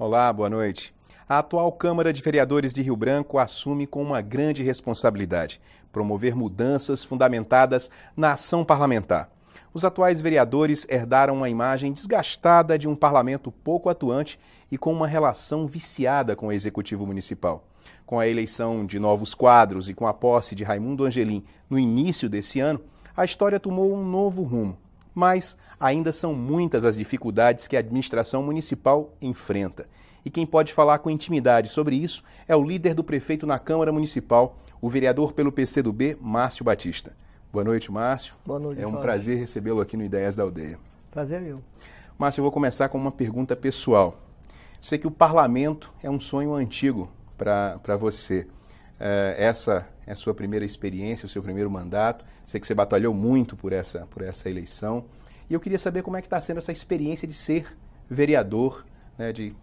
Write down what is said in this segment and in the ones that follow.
Olá, boa noite. A atual Câmara de Vereadores de Rio Branco assume com uma grande responsabilidade: promover mudanças fundamentadas na ação parlamentar. Os atuais vereadores herdaram uma imagem desgastada de um parlamento pouco atuante e com uma relação viciada com o Executivo Municipal. Com a eleição de novos quadros e com a posse de Raimundo Angelim no início desse ano, a história tomou um novo rumo. Mas ainda são muitas as dificuldades que a administração municipal enfrenta. E quem pode falar com intimidade sobre isso é o líder do prefeito na Câmara Municipal, o vereador pelo PCdoB, Márcio Batista. Boa noite, Márcio. Boa noite, É um Jorge. prazer recebê-lo aqui no Ideias da Aldeia. Prazer é meu. Márcio, eu vou começar com uma pergunta pessoal. Sei que o parlamento é um sonho antigo para você. Essa é a sua primeira experiência, o seu primeiro mandato. Sei que você batalhou muito por essa eleição. E eu queria saber como é que está sendo essa experiência de ser vereador, né, de,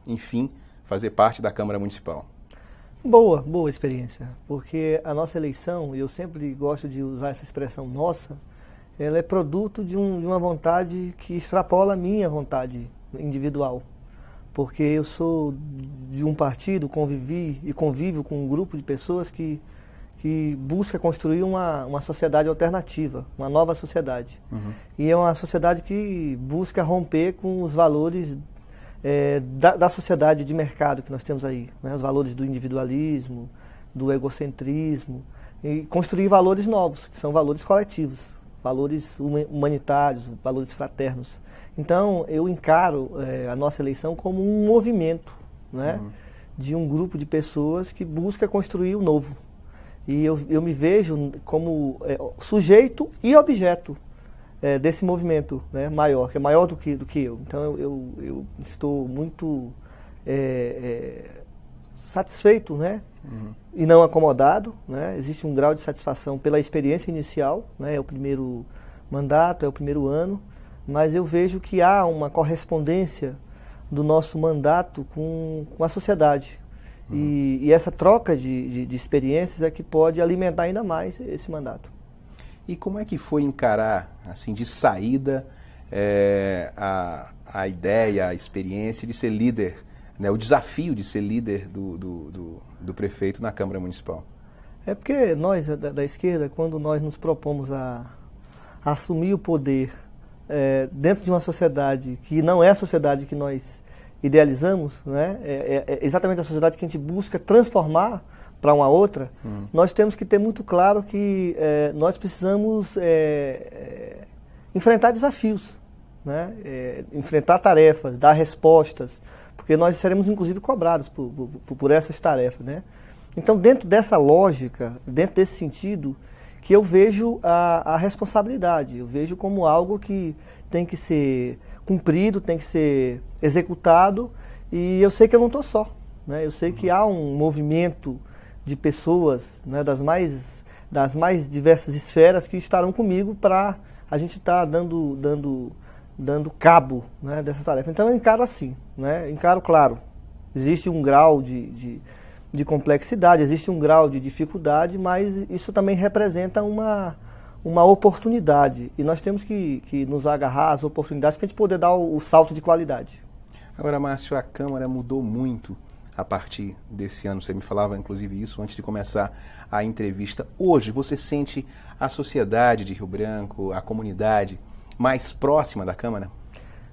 enfim, fazer parte da Câmara Municipal. Boa experiência, porque a nossa eleição, e eu sempre gosto de usar essa expressão nossa, ela é produto de uma vontade que extrapola a minha vontade individual. Porque eu sou de um partido, convivi e convivo com um grupo de pessoas que busca construir uma sociedade alternativa, uma nova sociedade. Uhum. E é uma sociedade que busca romper com os valores da sociedade de mercado que nós temos aí, né? Os valores do individualismo, do egocentrismo, e construir valores novos, que são valores coletivos, valores humanitários, valores fraternos. Então, eu encaro a nossa eleição como um movimento, né? Uhum. De um grupo de pessoas que busca construir o novo. E eu me vejo como sujeito e objeto desse movimento, né, maior, que é maior do que eu. Então eu estou muito satisfeito, né, uhum, e não acomodado, né. Existe um grau de satisfação pela experiência inicial, né, é o primeiro mandato, é o primeiro ano, mas eu vejo que há uma correspondência do nosso mandato com a sociedade. Uhum. E essa troca de experiências é que pode alimentar ainda mais esse mandato. E como é que foi encarar, assim, de saída, a ideia, a experiência de ser líder, né, o desafio de ser líder do prefeito na Câmara Municipal? É porque nós, da esquerda, quando nós nos propomos a assumir o poder dentro de uma sociedade que não é a sociedade que nós idealizamos, né, é exatamente a sociedade que a gente busca transformar para uma outra, nós temos que ter muito claro que nós precisamos enfrentar desafios, né? Enfrentar tarefas, dar respostas, porque nós seremos inclusive cobrados por essas tarefas, né? Então, dentro dessa lógica, dentro desse sentido, que eu vejo a responsabilidade, eu vejo como algo que tem que ser cumprido, tem que ser executado, e eu sei que eu não estou só, né? Eu sei que há um movimento de pessoas, né, das mais diversas esferas que estarão comigo para a gente estar dando cabo, né, dessa tarefa. Então eu encaro assim, né? Encaro, claro, existe um grau de complexidade, existe um grau de dificuldade, mas isso também representa uma oportunidade. E nós temos que nos agarrar às oportunidades para a gente poder dar o salto de qualidade. Agora, Márcio, a Câmara mudou muito a partir desse ano. Você me falava, inclusive, isso antes de começar a entrevista. Hoje, você sente a sociedade de Rio Branco, a comunidade, mais próxima da Câmara?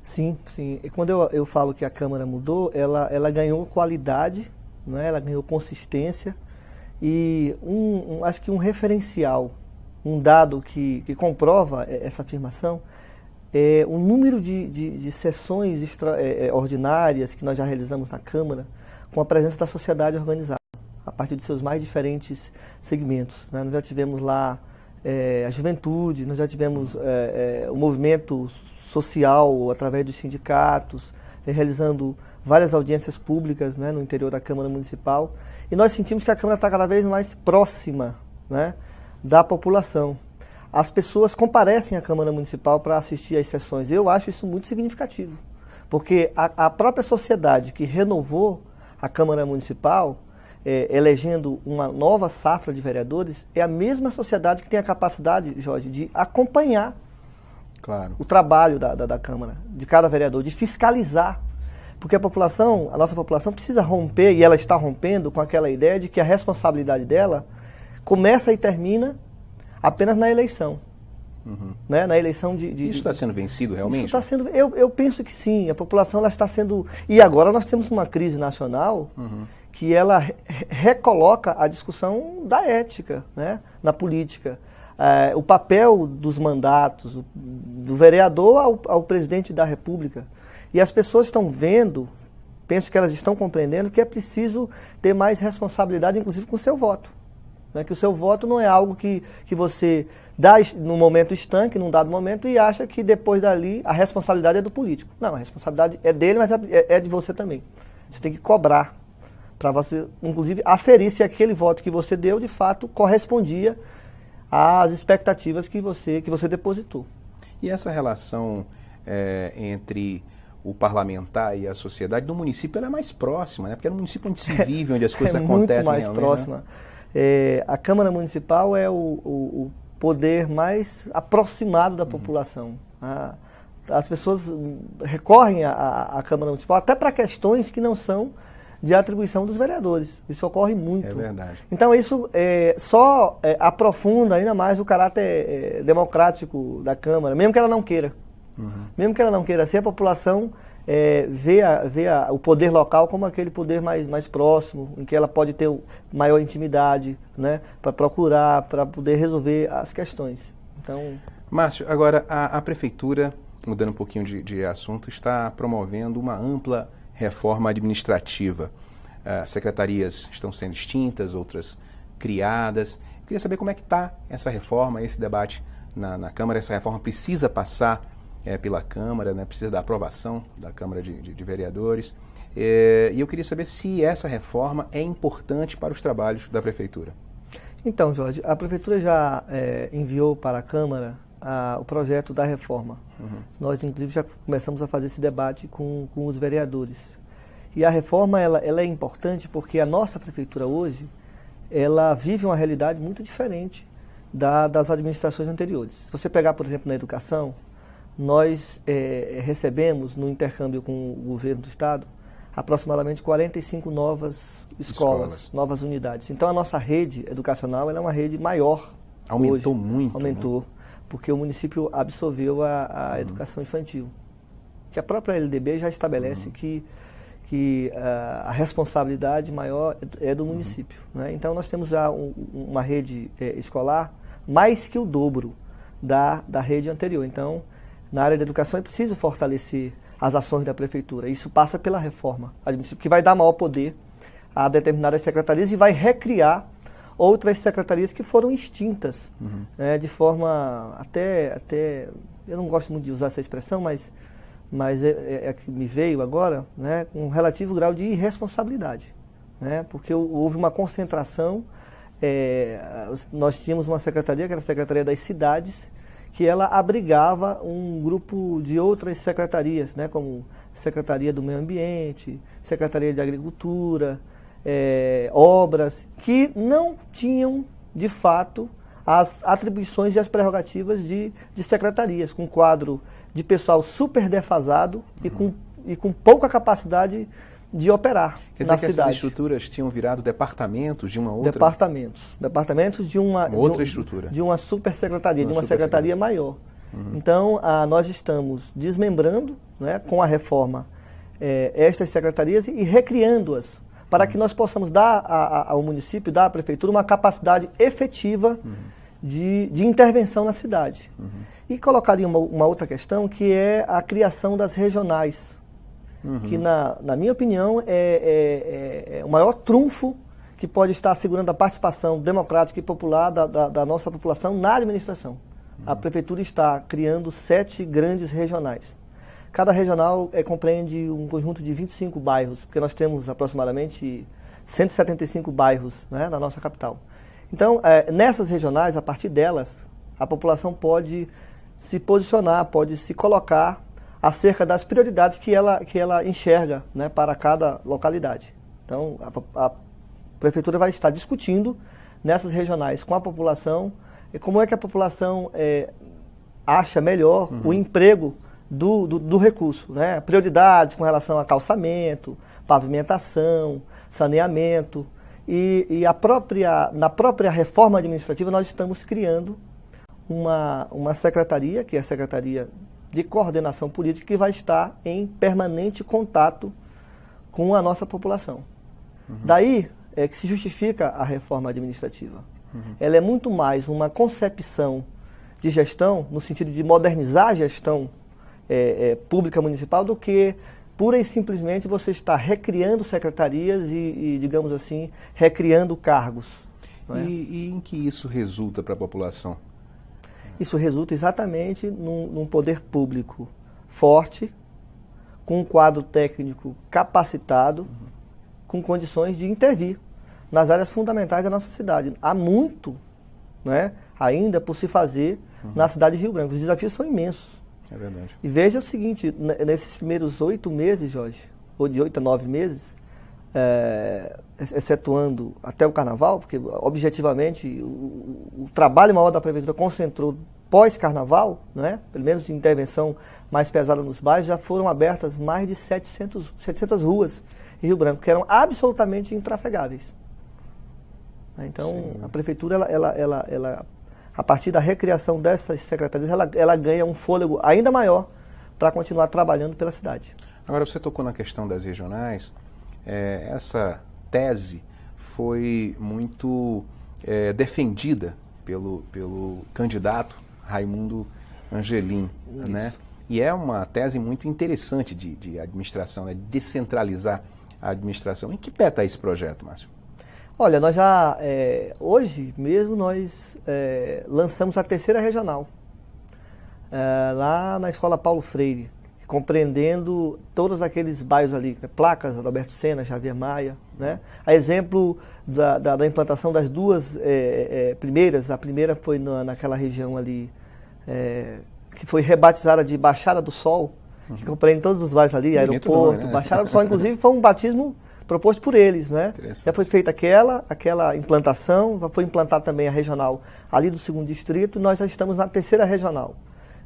Sim, sim. E quando eu falo que a Câmara mudou, ela ganhou qualidade, né? Ela ganhou consistência e acho que um referencial, um dado que comprova essa afirmação, é o número de sessões ordinárias que nós já realizamos na Câmara, com a presença da sociedade organizada, a partir de seus mais diferentes segmentos, né? Nós já tivemos lá a juventude, nós já tivemos o movimento social através dos sindicatos, realizando várias audiências públicas, né, no interior da Câmara Municipal, e nós sentimos que a Câmara está cada vez mais próxima, né, da população. As pessoas comparecem à Câmara Municipal para assistir às sessões. Eu acho isso muito significativo, porque a própria sociedade que renovou a Câmara Municipal, elegendo uma nova safra de vereadores, é a mesma sociedade que tem a capacidade, Jorge, de acompanhar, claro, o trabalho da Câmara, de cada vereador, de fiscalizar. Porque a nossa população precisa romper, e ela está rompendo com aquela ideia de que a responsabilidade dela começa e termina apenas na eleição. Né? Na eleição Isso está sendo vencido realmente? Isso está sendo, eu penso que sim, a população ela está sendo... E agora nós temos uma crise nacional que ela recoloca a discussão da ética, né? Na política. O papel dos mandatos, do vereador ao presidente da República. E as pessoas estão vendo, penso que elas estão compreendendo, que é preciso ter mais responsabilidade, inclusive com o seu voto. Né? Que o seu voto não é algo que você dá num momento estanque, num dado momento, e acha que depois dali a responsabilidade é do político. Não, a responsabilidade é dele, mas é de você também. Você tem que cobrar, para você, inclusive, aferir se aquele voto que você deu, de fato, correspondia às expectativas que você depositou. E essa relação entre o parlamentar e a sociedade do município, ela é mais próxima, né? Porque é no município onde se vive, onde as coisas acontecem muito mais realmente, próxima. Né? A Câmara Municipal é o poder mais aproximado da população. As pessoas recorrem à Câmara Municipal até para questões que não são de atribuição dos vereadores. Isso ocorre muito. É verdade. Então isso só aprofunda ainda mais o caráter democrático da Câmara, mesmo que ela não queira. Mesmo que ela não queira ser, a população vê o poder local como aquele poder mais próximo, em que ela pode ter maior intimidade, né, para procurar, para poder resolver as questões. Então... Márcio, agora a Prefeitura, mudando um pouquinho de assunto, está promovendo uma ampla reforma administrativa. Secretarias estão sendo extintas, outras criadas. Eu queria saber como é que está essa reforma, esse debate na Câmara. Essa reforma precisa passar pela Câmara, né? Precisa da aprovação da Câmara de Vereadores. E eu queria saber se essa reforma é importante para os trabalhos da Prefeitura. Então, Jorge, a Prefeitura já enviou para a Câmara o projeto da reforma. Nós, inclusive, já começamos a fazer esse debate com os vereadores. E a reforma ela é importante porque a nossa Prefeitura hoje ela vive uma realidade muito diferente das administrações anteriores. Se você pegar, por exemplo, na educação, nós recebemos, no intercâmbio com o governo do Estado, aproximadamente 45 novas escolas, novas unidades. Então, a nossa rede educacional ela é uma rede maior. Aumentou hoje. muito. Aumentou, né? Porque o município absorveu a educação infantil. Que a própria LDB já estabelece que a responsabilidade maior é do município. Né? Então, nós temos já uma rede escolar mais que o dobro da rede anterior. Então, na área da educação é preciso fortalecer as ações da Prefeitura. Isso passa pela reforma administrativa, que vai dar maior poder a determinadas secretarias e vai recriar outras secretarias que foram extintas, de forma até, eu não gosto muito de usar essa expressão, mas é que me veio agora, né, com um relativo grau de irresponsabilidade, né, porque houve uma concentração. Nós tínhamos uma secretaria, que era a Secretaria das Cidades, que ela abrigava um grupo de outras secretarias, né, como Secretaria do Meio Ambiente, Secretaria de Agricultura, obras, que não tinham, de fato, as atribuições e as prerrogativas de secretarias, com quadro de pessoal super defasado e com pouca capacidade de operar na cidade. Quer dizer que essas estruturas tinham virado departamentos de uma outra... Departamentos de uma outra estrutura. De uma supersecretaria, de uma secretaria maior. Então, nós estamos desmembrando, né, com a reforma, estas secretarias e recriando-as, para que nós possamos dar ao município, dar à Prefeitura, uma capacidade efetiva de intervenção na cidade. E colocaria uma outra questão, que é a criação das regionais, que, na minha opinião, é o maior trunfo que pode estar assegurando a participação democrática e popular da nossa população na administração. A Prefeitura está criando 7 grandes regionais. Cada regional compreende um conjunto de 25 bairros, porque nós temos aproximadamente 175 bairros, né, na nossa capital. Então, nessas regionais, a partir delas, a população pode se posicionar, pode se colocar acerca das prioridades que ela enxerga, né, para cada localidade. Então, a Prefeitura vai estar discutindo nessas regionais com a população como é que a população acha melhor o emprego do recurso, né? Prioridades com relação a calçamento, pavimentação, saneamento e na própria reforma administrativa nós estamos criando uma secretaria, que é a Secretaria de Coordenação Política, que vai estar em permanente contato com a nossa população. Daí é que se justifica a reforma administrativa. Ela é muito mais uma concepção de gestão, no sentido de modernizar a gestão pública municipal, do que pura e simplesmente você está recriando secretarias e, digamos assim, recriando cargos. Não é? E em que isso resulta para a população? Isso resulta exatamente num poder público forte, com um quadro técnico capacitado, com condições de intervir nas áreas fundamentais da nossa cidade. Há muito, né, ainda por se fazer na cidade de Rio Branco. Os desafios são imensos. É verdade. E veja o seguinte, nesses primeiros 8 meses, Jorge, ou de 8 a 9 meses, excetuando até o Carnaval, porque objetivamente o trabalho maior da Prefeitura concentrou pós-Carnaval, né, pelo menos de intervenção mais pesada nos bairros, já foram abertas mais de 700 ruas em Rio Branco, que eram absolutamente intrafegáveis. Então, sim, a Prefeitura, ela, a partir da recriação dessas secretarias, ela ganha um fôlego ainda maior para continuar trabalhando pela cidade. Agora, você tocou na questão das regionais. Essa tese foi muito defendida pelo candidato Raimundo Angelim, né? E é uma tese muito interessante de administração, né? De descentralizar a administração. Em que pé está esse projeto, Márcio? Olha, nós já, hoje mesmo, nós lançamos a 3ª regional, lá na Escola Paulo Freire, compreendendo todos aqueles bairros ali, Placas, Alberto Sena, Javier Maia, né? A exemplo da implantação das duas primeiras, a primeira foi naquela região ali, que foi rebatizada de Baixada do Sol, que compreende todos os bairros ali, bonito aeroporto, nome, né? Baixada do Sol, inclusive foi um batismo proposto por eles, né? Já foi feita aquela implantação, já foi implantada também a regional ali do 2º distrito, e nós já estamos na 3ª regional,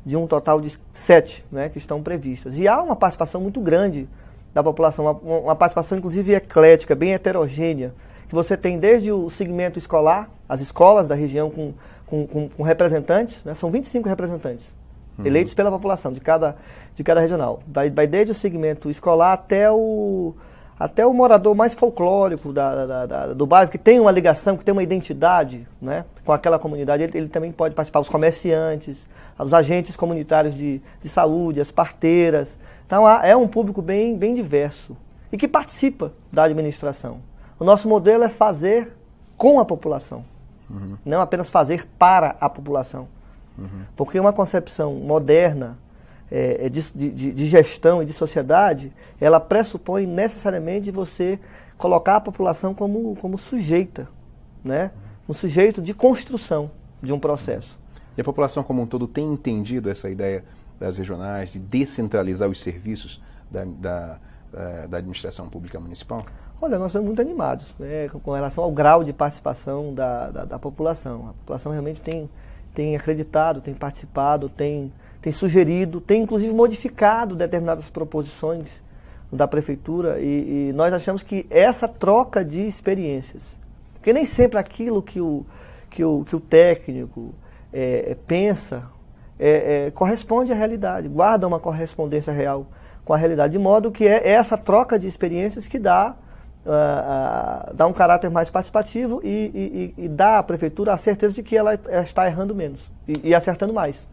de um total de 7, né, que estão previstas. E há uma participação muito grande da população, uma participação inclusive eclética, bem heterogênea, que você tem desde o segmento escolar, as escolas da região com representantes, né, são 25 representantes, eleitos pela população de cada regional. Vai desde o segmento escolar até o morador mais folclórico do bairro, que tem uma ligação, que tem uma identidade, né, com aquela comunidade, ele também pode participar, os comerciantes, os agentes comunitários de saúde, as parteiras. Então é um público bem diverso e que participa da administração. O nosso modelo é fazer com a população, não apenas fazer para a população. Porque uma concepção moderna de gestão e de sociedade, ela pressupõe necessariamente você colocar a população como sujeita, né? Um sujeito de construção de um processo. E a população como um todo tem entendido essa ideia das regionais, de descentralizar os serviços da administração pública municipal? Olha, nós estamos muito animados, né, com relação ao grau de participação da população. A população realmente tem acreditado, tem participado, tem sugerido, tem inclusive modificado determinadas proposições da Prefeitura e nós achamos que essa troca de experiências, porque nem sempre aquilo que o técnico pensa corresponde à realidade, guarda uma correspondência real com a realidade, de modo que é essa troca de experiências que dá um caráter mais participativo e dá à Prefeitura a certeza de que ela está errando menos e acertando mais.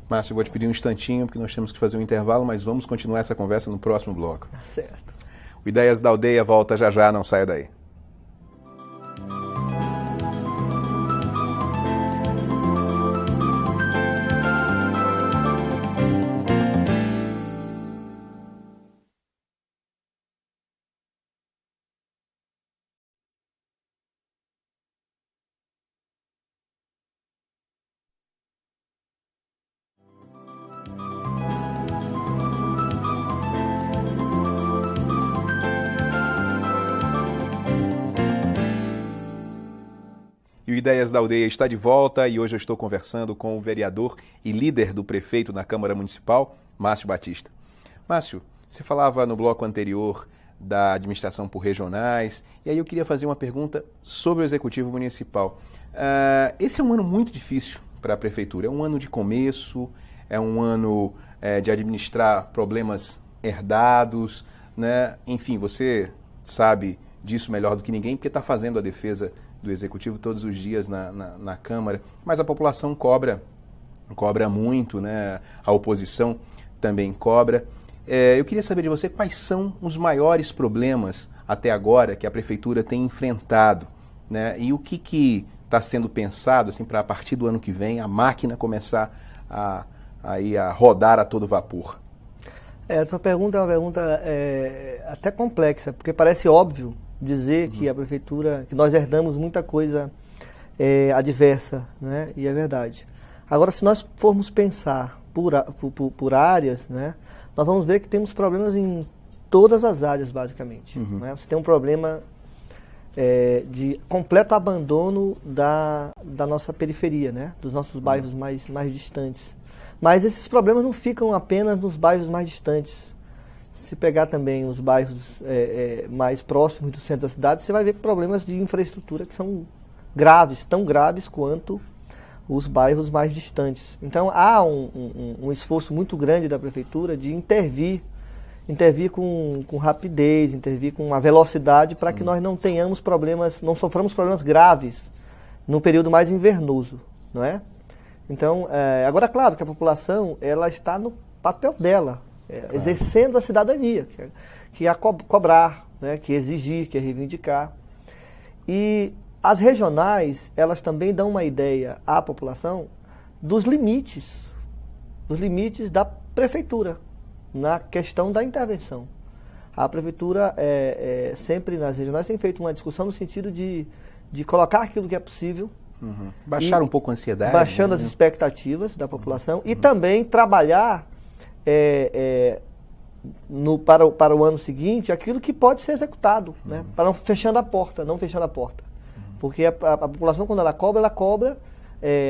Márcio, eu vou te pedir um instantinho, porque nós temos que fazer um intervalo, mas vamos continuar essa conversa no próximo bloco. Certo. O Ideias da Aldeia volta já, não saia daí. E o Ideias da Aldeia está de volta e hoje eu estou conversando com o vereador e líder do prefeito na Câmara Municipal, Márcio Batista. Márcio, você falava no bloco anterior da administração por regionais, e aí eu queria fazer uma pergunta sobre o Executivo Municipal. Esse é um ano muito difícil para a Prefeitura, é um ano de começo, é um ano de administrar problemas herdados, né? Enfim, você sabe disso melhor do que ninguém, porque está fazendo a defesa do Executivo todos os dias na Câmara, mas a população cobra muito, né? A oposição também cobra. Eu queria saber de você quais são os maiores problemas até agora que a Prefeitura tem enfrentado, né? E o que está sendo pensado assim, para a partir do ano que vem a máquina começar a rodar a todo vapor? Essa pergunta é uma pergunta até complexa, porque parece óbvio dizer que a Prefeitura, que nós herdamos muita coisa adversa, né? E é verdade. Agora, se nós formos pensar por áreas, né? Nós vamos ver que temos problemas em todas as áreas, basicamente. Né? Você tem um problema de completo abandono da nossa periferia, né? Dos nossos bairros mais distantes. Mas esses problemas não ficam apenas nos bairros mais distantes. Se pegar também os bairros mais próximos do centro da cidade, você vai ver problemas de infraestrutura que são graves, tão graves quanto os bairros mais distantes. Então há um esforço muito grande da Prefeitura de intervir com rapidez, intervir com uma velocidade para que nós não tenhamos problemas, não soframos problemas graves no período mais invernoso, não é? Então, agora, claro que a população ela está no papel dela, exercendo a cidadania, que é cobrar, né, que é exigir, que é reivindicar. E as regionais, elas também dão uma ideia à população dos limites da Prefeitura na questão da intervenção. A Prefeitura, sempre nas regionais, tem feito uma discussão no sentido de colocar aquilo que é possível. Baixar um pouco a ansiedade. Baixando as expectativas da população e também trabalhar para o ano seguinte aquilo que pode ser executado, né? Para não fechando a porta. Porque a população, quando ela cobra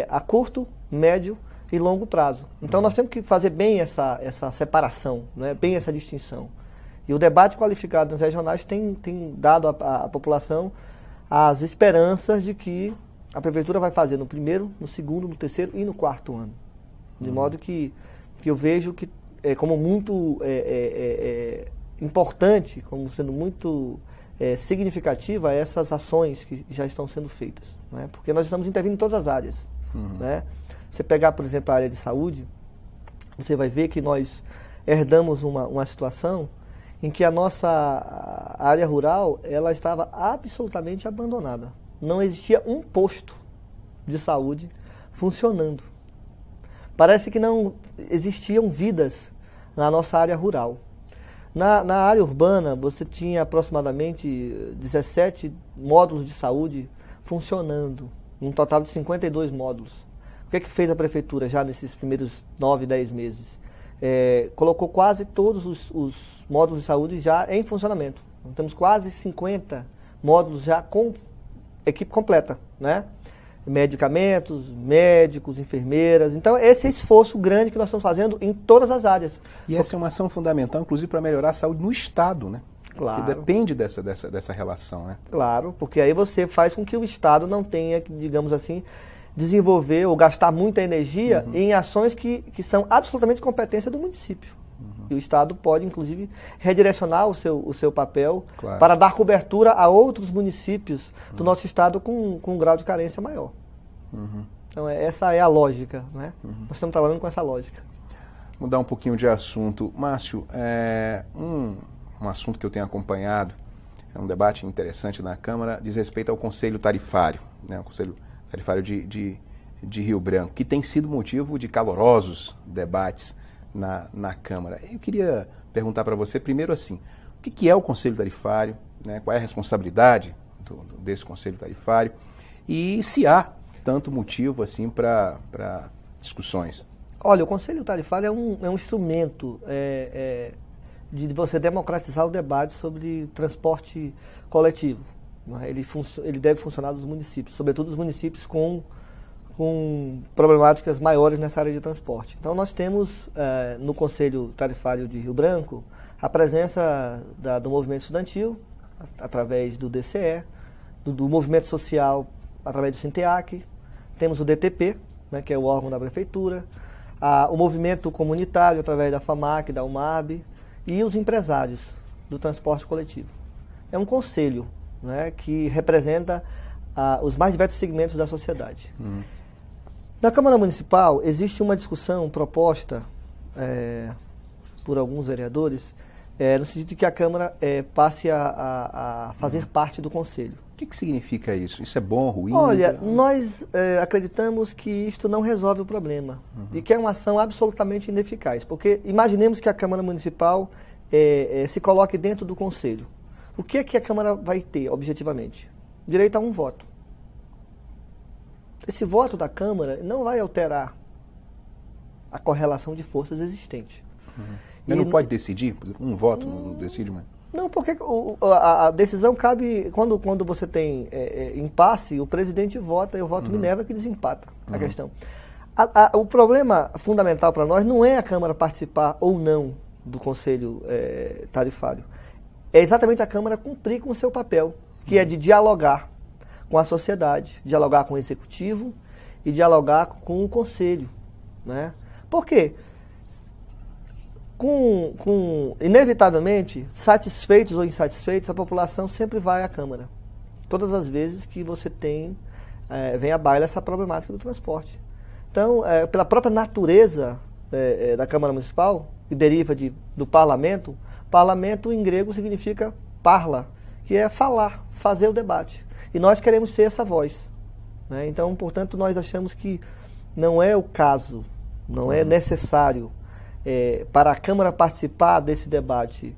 a curto, médio e longo prazo. Então nós temos que fazer bem essa separação, né? Bem essa distinção. E o debate qualificado nas regionais tem dado à população as esperanças de que a Prefeitura vai fazer no primeiro, no segundo, no terceiro e no quarto ano. De modo que eu vejo que como muito importante, como sendo muito significativa essas ações que já estão sendo feitas, né? Porque nós estamos intervindo em todas as áreas. Né? Você pegar, por exemplo, a área de saúde, você vai ver que nós herdamos uma situação em que a nossa área rural ela estava absolutamente abandonada. Não existia um posto de saúde funcionando. Parece que não existiam vidas na nossa área rural. Na área urbana, você tinha aproximadamente 17 módulos de saúde funcionando, um total de 52 módulos. O que fez a Prefeitura já nesses primeiros 9, 10 meses? Colocou quase todos os módulos de saúde já em funcionamento. Então, temos quase 50 módulos já com equipe completa, né? Medicamentos, médicos, enfermeiras. Então, esse é esforço grande que nós estamos fazendo em todas as áreas. E essa é uma ação fundamental, inclusive, para melhorar a saúde no Estado, né? Claro. Que depende dessa relação, né? Claro, porque aí você faz com que o Estado não tenha, digamos assim, desenvolver ou gastar muita energia em ações que são absolutamente competência do município. E o Estado pode, inclusive, redirecionar o seu papel para dar cobertura a outros municípios do nosso Estado com um grau de carência maior. Então, essa é a lógica, né? Nós estamos trabalhando com essa lógica. Mudar um pouquinho de assunto. Márcio, um assunto que eu tenho acompanhado, é um debate interessante na Câmara, diz respeito ao Conselho Tarifário, né? O Conselho Tarifário de Rio Branco, que tem sido motivo de calorosos debates na Câmara. Eu queria perguntar para você, primeiro assim, o que é o Conselho Tarifário, né? Qual é a responsabilidade desse Conselho Tarifário e se há tanto motivo assim para discussões? Olha, o Conselho Tarifário é um instrumento de você democratizar o debate sobre transporte coletivo. Ele deve funcionar nos municípios, sobretudo os municípios com com problemáticas maiores nessa área de transporte. Então nós temos no Conselho Tarifário de Rio Branco a presença do movimento estudantil, através do DCE, do movimento social, através do Sinteac, temos o DTP, né, que é o órgão da prefeitura, o movimento comunitário, através da FAMAC, da UMAB, e os empresários do transporte coletivo. É um conselho, né, que representa os mais diversos segmentos da sociedade. Na Câmara Municipal existe uma discussão proposta por alguns vereadores, no sentido de que a Câmara passe a fazer parte do Conselho. O que significa isso? Isso é bom, ruim? Olha, nós acreditamos que isto não resolve o problema e que é uma ação absolutamente ineficaz, porque imaginemos que a Câmara Municipal se coloque dentro do Conselho. O que é que a Câmara vai ter, objetivamente? Direito a um voto. Esse voto da Câmara não vai alterar a correlação de forças existente. Mas não pode decidir? Um voto não decide, mas... Não, porque a decisão cabe... Quando você tem impasse, o presidente vota e o voto Minerva que desempata a questão. O problema fundamental para nós não é a Câmara participar ou não do Conselho Tarifário. É exatamente a Câmara cumprir com o seu papel, que é de dialogar com a sociedade, dialogar com o Executivo e dialogar com o Conselho. Né? Por quê? Inevitavelmente, satisfeitos ou insatisfeitos, a população sempre vai à Câmara. Todas as vezes que você vem à baila essa problemática do transporte. Então, pela própria natureza da Câmara Municipal, que deriva do parlamento em grego significa parla, que é falar, fazer o debate. E nós queremos ser essa voz. Né? Então, portanto, nós achamos que não é o caso, não é necessário para a Câmara participar desse debate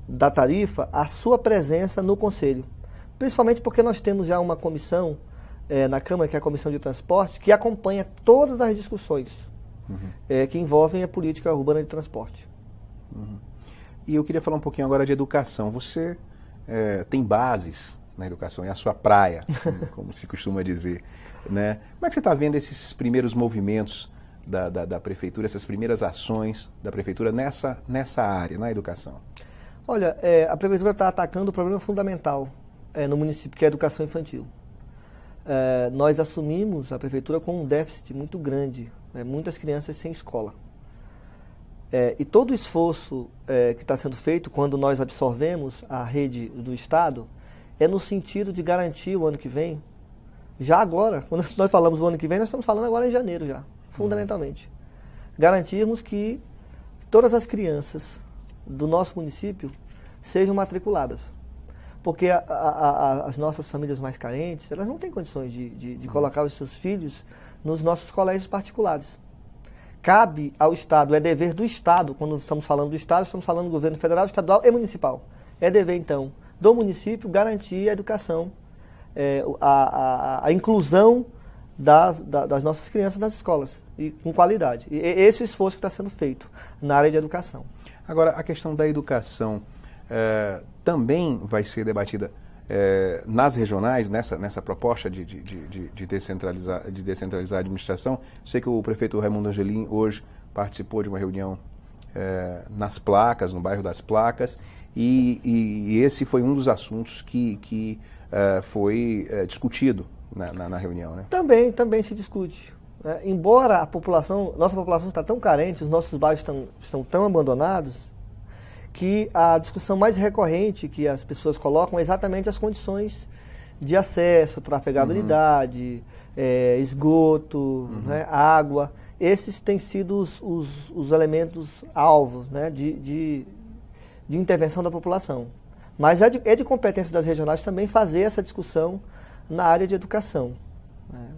da tarifa, a sua presença no Conselho. Principalmente porque nós temos já uma comissão na Câmara, que é a Comissão de Transporte, que acompanha todas as discussões que envolvem a política urbana de transporte. E eu queria falar um pouquinho agora de educação. Você tem bases na educação, é a sua praia, como se costuma dizer. Né? Como é que você está vendo esses primeiros movimentos da Prefeitura, essas primeiras ações da Prefeitura nessa área, na educação? Olha, a Prefeitura está atacando o problema fundamental no município, que é a educação infantil. Nós assumimos a Prefeitura com um déficit muito grande, muitas crianças sem escola. E todo o esforço que está sendo feito quando nós absorvemos a rede do Estado é no sentido de garantir o ano que vem, já agora, quando nós falamos do ano que vem, nós estamos falando agora em janeiro já, fundamentalmente. Garantirmos que todas as crianças do nosso município sejam matriculadas. Porque as nossas famílias mais carentes, elas não têm condições de colocar os seus filhos nos nossos colégios particulares. Cabe ao Estado, é dever do Estado, quando estamos falando do Estado, estamos falando do governo federal, estadual e municipal. É dever, então, do município garantir a educação, a inclusão das nossas crianças nas escolas, e com qualidade. E esse é o esforço que está sendo feito na área de educação. Agora, a questão da educação também vai ser debatida nas regionais, nessa proposta de descentralizar a administração. Sei que o prefeito Raimundo Angelim hoje participou de uma reunião nas Placas, no bairro das Placas, e esse foi um dos assuntos que foi discutido na reunião. Né? Também se discute. Embora nossa população está tão carente, os nossos bairros estão tão abandonados, que a discussão mais recorrente que as pessoas colocam é exatamente as condições de acesso, trafegabilidade, esgoto, né, água. Esses têm sido os elementos alvos, né, de intervenção da população. Mas é de competência das regionais também fazer essa discussão na área de educação. Né.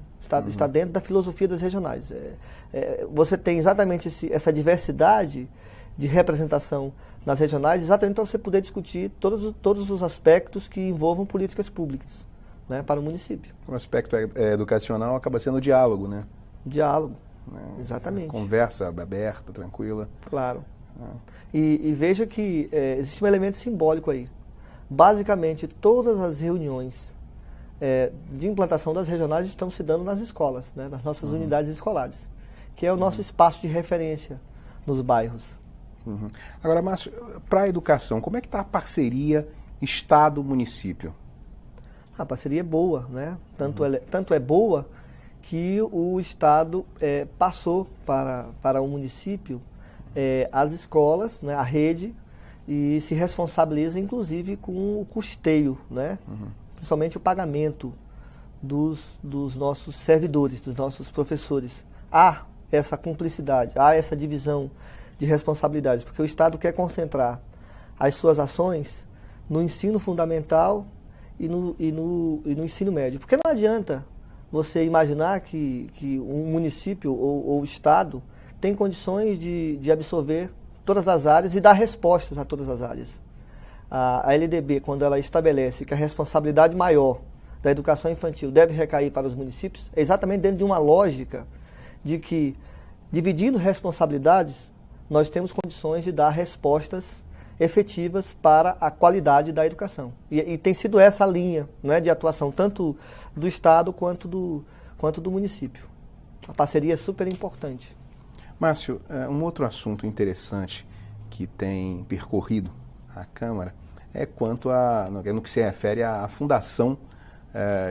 Está dentro da filosofia das regionais. Você tem exatamente essa diversidade de representação nas regionais, exatamente para você poder discutir todos os aspectos que envolvam políticas públicas, né, para o município. O aspecto educacional acaba sendo o diálogo, né? Diálogo, exatamente. Conversa aberta, tranquila. Claro. E veja que existe um elemento simbólico aí. Basicamente, todas as reuniões de implantação das regionais estão se dando nas escolas, né, nas nossas unidades escolares, que é o nosso espaço de referência nos bairros. Agora, Márcio, para a educação, como é que está a parceria Estado-município? A parceria é boa, né? Tanto é boa que o Estado passou para o município as escolas, né, a rede, e se responsabiliza, inclusive, com o custeio, né? Principalmente o pagamento dos nossos servidores, dos nossos professores. Há essa cumplicidade, há essa divisão de responsabilidades, porque o Estado quer concentrar as suas ações no ensino fundamental e no ensino médio. Porque não adianta você imaginar que um município ou o Estado tem condições de absorver todas as áreas e dar respostas a todas as áreas. A LDB, quando ela estabelece que a responsabilidade maior da educação infantil deve recair para os municípios, é exatamente dentro de uma lógica de que, dividindo responsabilidades, nós temos condições de dar respostas efetivas para a qualidade da educação. E tem sido essa a linha, né, de atuação, tanto do Estado quanto do município. A parceria é super importante. Márcio, um outro assunto interessante que tem percorrido a Câmara é quanto no que se refere à fundação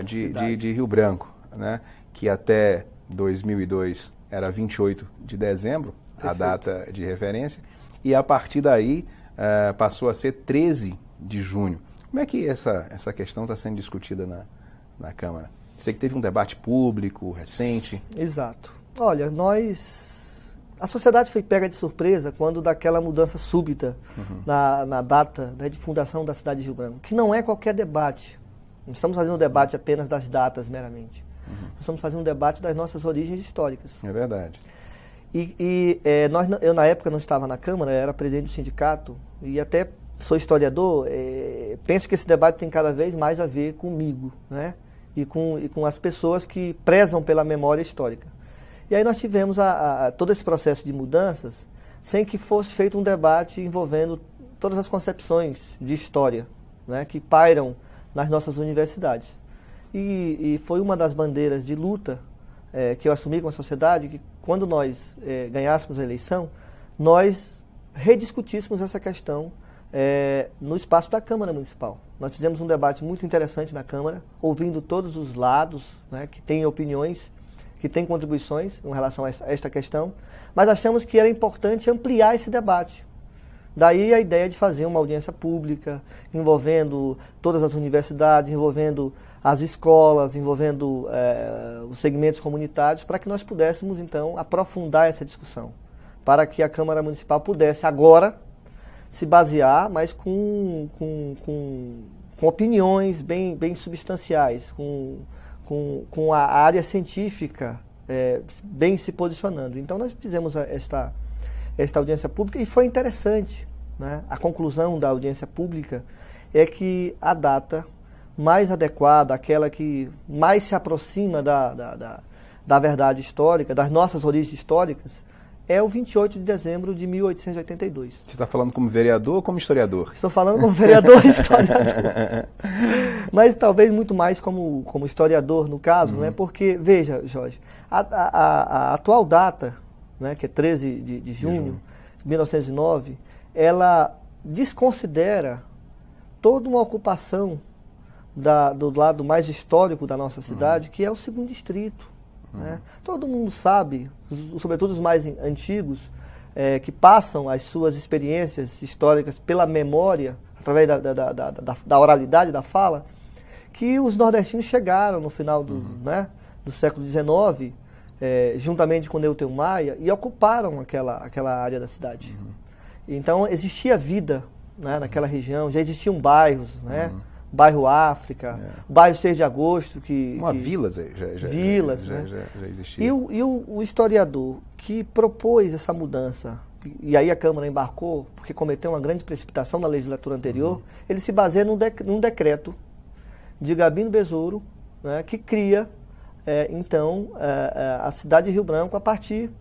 de Rio Branco, né, que até 2002 era 28 de dezembro, a data de referência, e a partir daí passou a ser 13 de junho. Como é que essa questão está sendo discutida na Câmara? Sei que teve um debate público recente. Exato. Olha, a sociedade foi pega de surpresa quando daquela mudança súbita na data, né, de fundação da cidade de Rio Branco, que não é qualquer debate. Não estamos fazendo um debate apenas das datas meramente. Nós estamos fazendo um debate das nossas origens históricas. É verdade. Eu, na época, não estava na Câmara, era presidente do sindicato, e até sou historiador, penso que esse debate tem cada vez mais a ver comigo, né? E com as pessoas que prezam pela memória histórica. E aí nós tivemos todo esse processo de mudanças sem que fosse feito um debate envolvendo todas as concepções de história, né, que pairam nas nossas universidades. E foi uma das bandeiras de luta que eu assumi com a sociedade, que quando nós ganhássemos a eleição, nós rediscutíssemos essa questão no espaço da Câmara Municipal. Nós fizemos um debate muito interessante na Câmara, ouvindo todos os lados, né, que têm opiniões, que têm contribuições em relação a esta questão, mas achamos que era importante ampliar esse debate. Daí a ideia de fazer uma audiência pública, envolvendo todas as universidades, envolvendo as escolas, envolvendo os segmentos comunitários, para que nós pudéssemos, então, aprofundar essa discussão, para que a Câmara Municipal pudesse agora se basear, mas com opiniões bem substanciais, com a área científica bem se posicionando. Então nós fizemos esta audiência pública e foi interessante, né? A conclusão da audiência pública é que a data mais adequada, aquela que mais se aproxima da verdade histórica, das nossas origens históricas, é o 28 de dezembro de 1882. Você está falando como vereador ou como historiador? Estou falando como vereador e historiador. Mas talvez muito mais como historiador, no caso, né? Porque, veja, Jorge, a atual data, né, que é 13 de junho de 1909, ela desconsidera toda uma ocupação do lado mais histórico da nossa cidade, que é o 2º Distrito. Né? Todo mundo sabe, sobretudo os mais antigos, que passam as suas experiências históricas pela memória, através da oralidade, da fala, que os nordestinos chegaram no final do século XIX, juntamente com Neutel Maia, e ocuparam aquela área da cidade. Então existia vida, né, naquela região, já existiam bairros, né? Bairro África, bairro 6 de Agosto. Vilas já existia. E o historiador que propôs essa mudança, e aí a Câmara embarcou, porque cometeu uma grande precipitação na legislatura anterior, ele se baseia num decreto de Gabino Besouro, né, que cria, então, a cidade de Rio Branco a partir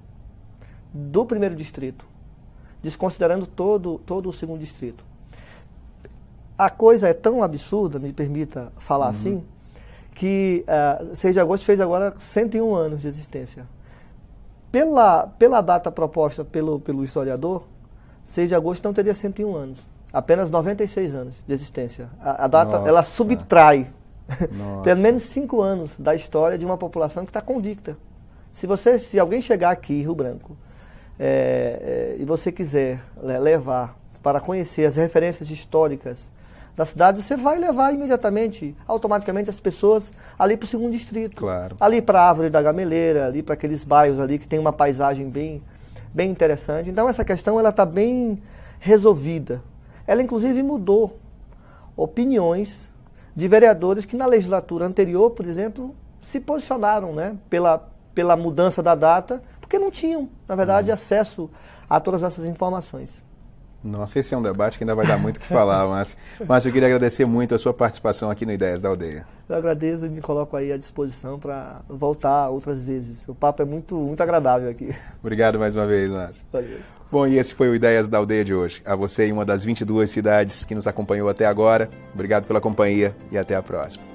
do 1º Distrito, desconsiderando todo o 2º Distrito. A coisa é tão absurda, me permita falar assim, que 6 de agosto fez agora 101 anos de existência. Pela data proposta pelo historiador, 6 de agosto não teria 101 anos, apenas 96 anos de existência. A data, ela subtrai pelo menos 5 anos da história de uma população que está convicta. Se alguém chegar aqui em Rio Branco e você quiser levar para conhecer as referências históricas da cidade, você vai levar imediatamente, automaticamente, as pessoas ali para o 2º distrito. Claro. Ali para a Árvore da Gameleira, ali para aqueles bairros ali que tem uma paisagem bem interessante. Então essa questão ela está bem resolvida. Ela inclusive mudou opiniões de vereadores que na legislatura anterior, por exemplo, se posicionaram, né, pela mudança da data, porque não tinham, na verdade, acesso a todas essas informações. Nossa, esse é um debate que ainda vai dar muito o que falar, Márcio. Márcio, eu queria agradecer muito a sua participação aqui no Ideias da Aldeia. Eu agradeço e me coloco aí à disposição para voltar outras vezes. O papo é muito agradável aqui. Obrigado mais uma vez, Márcio. Valeu. Bom, e esse foi o Ideias da Aldeia de hoje. A você em uma das 22 cidades que nos acompanhou até agora, obrigado pela companhia e até a próxima.